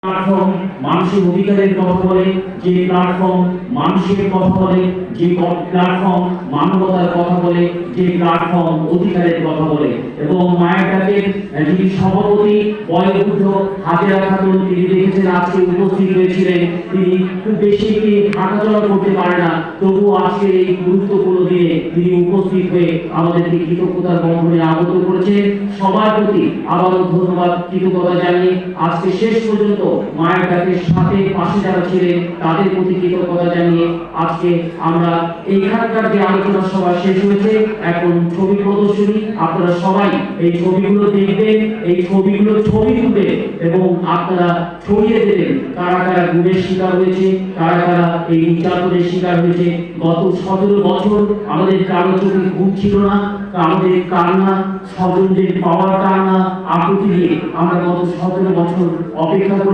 Platform মানুষের অধিকারের কথা বলে, যে প্ল্যাটফর্ম মানুষের কথা বলে, যে প্ল্যাটফর্ম মানবতার কথা বলে, যে প্ল্যাটফর্ম অধিকারের কথা বলে। এবং মায়ের ডাকের যিনি সভাপতি বয়োবৃদ্ধ হাজেরা খাতুন, তিনি দেখেছেন আজকে উপস্থিত হয়েছিলেন। তিনি খুব বেশি হাঁটাচলা করতে পারে না, তবুও আজকে এই গুরুত্বপূর্ণ দিনে তিনি উপস্থিত হয়ে আমাদেরকে কৃতজ্ঞতার বন্ধনে আবদ্ধ করেছেন। সবার প্রতি আবারও ধন্যবাদ, কৃতজ্ঞতা জানিয়ে আজকে শেষ পর্যন্ত মায়ের ডাকের সাথে পাশে যারা ছিলেন তাদের প্রতি কৃতজ্ঞতা জানিয়ে আজকে আমরা এইখানকার যে আলোচনা সভা শেষ হয়েছে, এখন ছবি প্রদর্শনী। আপনারা সবাই এই ছবিগুলো দেখবেন, এই ছবিগুলো ছবি তুলবেন এবং আপনারা ছড়িয়ে দেবেন কারা কারা গুণের শিকার হয়েছে, কারা কারা এই নির্যাতনের শিকার হয়েছে। গত 17 বছর আমাদের কারো চোখে ঘুম ছিল না, আমাদের কান্না, স্বজনদের পাওয়ার কান্না, আকুতি নিয়ে আমরা গত 17 বছর অপেক্ষা